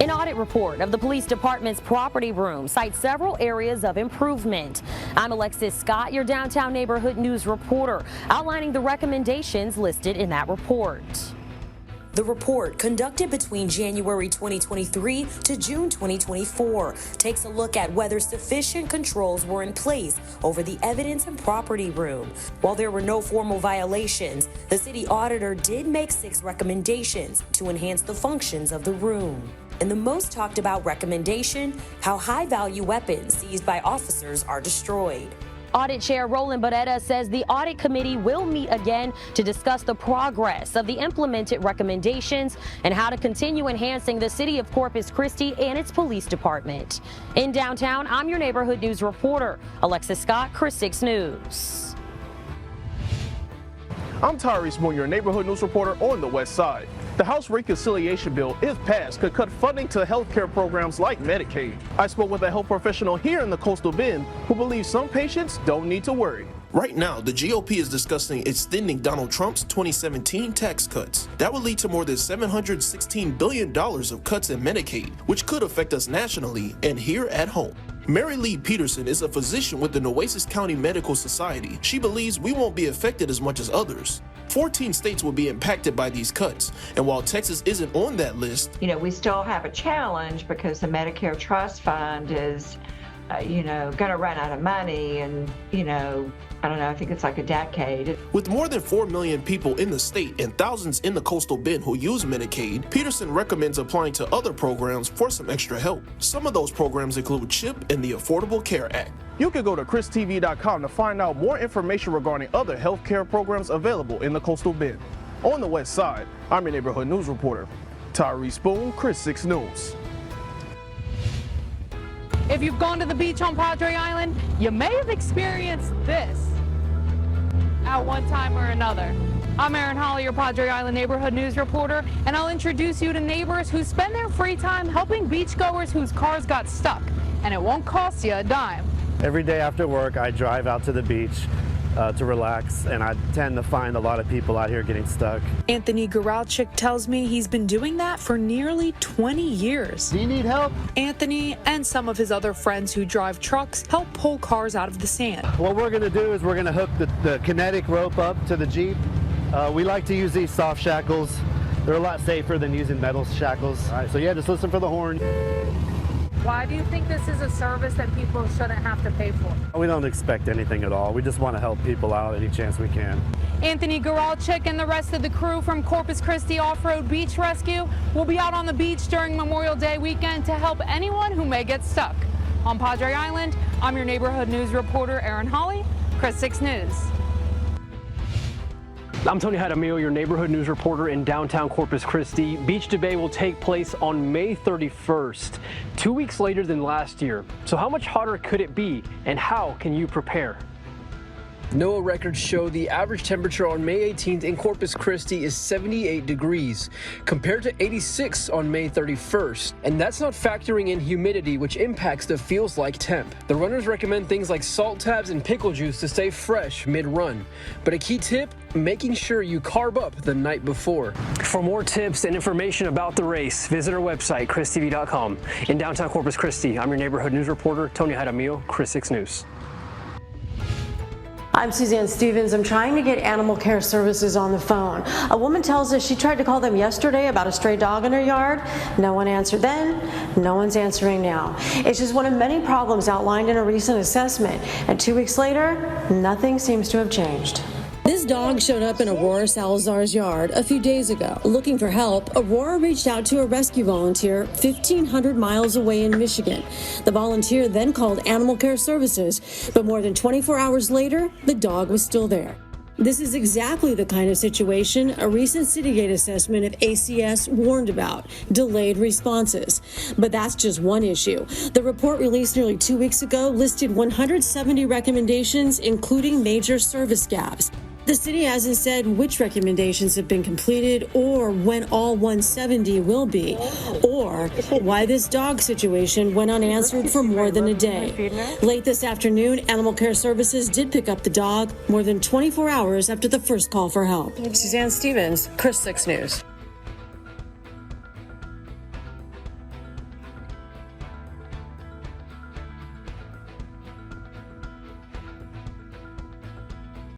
An audit report of the police department's property room cites several areas of improvement. I'm Alexis Scott, your downtown neighborhood news reporter, outlining the recommendations listed in that report. The report, conducted between January 2023 to June 2024, takes a look at whether sufficient controls were in place over the evidence and property room. While there were no formal violations, the city auditor did make 6 recommendations to enhance the functions of the room. And the most talked about recommendation, how high-value weapons seized by officers are destroyed. Audit Chair Roland Barrera says the audit committee will meet again to discuss the progress of the implemented recommendations and how to continue enhancing the city of Corpus Christi and its police department. In downtown, I'm your neighborhood news reporter, Alexis Scott, Chris 6 News. I'm Tyrese Moon, your neighborhood news reporter on the West Side. The House Reconciliation Bill, if passed, could cut funding to healthcare programs like Medicaid. I spoke with a health professional here in the Coastal Bend who believes some patients don't need to worry. Right now, the GOP is discussing extending Donald Trump's 2017 tax cuts. That would lead to more than $716 billion of cuts in Medicaid, which could affect us nationally and here at home. Mary Lee Peterson is a physician with the Nueces County Medical Society. She believes we won't be affected as much as others. 14 states will be impacted by these cuts, and while Texas isn't on that list, we still have a challenge because the Medicare Trust Fund is, going to run out of money, and, I don't know, I think it's like a decade. With more than 4 million people in the state and thousands in the Coastal Bend who use Medicaid, Peterson recommends applying to other programs for some extra help. Some of those programs include CHIP and the Affordable Care Act. You can go to christv.com to find out more information regarding other healthcare programs available in the Coastal Bend. On the West Side, I'm your neighborhood news reporter, Tyrese Spoon, Chris 6 News. If you've gone to the beach on Padre Island, you may have experienced this at one time or another. I'm Erin Holly, your Padre Island neighborhood news reporter, and I'll introduce you to neighbors who spend their free time helping beachgoers whose cars got stuck, and it won't cost you a dime. Every day after work, I drive out to the beach to relax, and I tend to find a lot of people out here getting stuck. Anthony Goralczyk tells me he's been doing that for nearly 20 years. Do you need help? Anthony and some of his other friends who drive trucks help pull cars out of the sand. What we're going to do is we're going to hook the kinetic rope up to the Jeep. We like to use these soft shackles. They're a lot safer than using metal shackles. All right, so yeah, just listen for the horn. Why do you think this is a service that people shouldn't have to pay for? We don't expect anything at all. We just want to help people out any chance we can. Anthony Goralczyk and the rest of the crew from Corpus Christi Off-Road Beach Rescue will be out on the beach during Memorial Day weekend to help anyone who may get stuck. On Padre Island, I'm your neighborhood news reporter, Erin Holly, Chris 6 News. I'm Tony Jaramillo, your neighborhood news reporter in downtown Corpus Christi. Beach to Bay will take place on May 31st, 2 weeks later than last year. So how much hotter could it be, and how can you prepare? NOAA records show the average temperature on May 18th in Corpus Christi is 78 degrees, compared to 86 on May 31st. And that's not factoring in humidity, which impacts the feels like temp. The runners recommend things like salt tabs and pickle juice to stay fresh mid-run. But a key tip, making sure you carb up the night before. For more tips and information about the race, visit our website, christv.com. In downtown Corpus Christi, I'm your neighborhood news reporter, Tony Jaramillo, Chris 6 News. I'm Suzanne Stevens. I'm trying to get Animal Care Services on the phone. A woman tells us she tried to call them yesterday about a stray dog in her yard. No one answered then. No one's answering now. It's just one of many problems outlined in a recent assessment. And 2 weeks later, nothing seems to have changed. This dog showed up in Aurora Salazar's yard a few days ago. Looking for help, Aurora reached out to a rescue volunteer 1,500 miles away in Michigan. The volunteer then called Animal Care Services, but more than 24 hours later, the dog was still there. This is exactly the kind of situation a recent Citygate assessment of ACS warned about, delayed responses. But that's just one issue. The report released nearly 2 weeks ago listed 170 recommendations, including major service gaps. The city hasn't said which recommendations have been completed or when all 170 will be, or why this dog situation went unanswered for more than a day. Late this afternoon, Animal Care Services did pick up the dog more than 24 hours after the first call for help. Suzanne Stevens, Chris 6 News.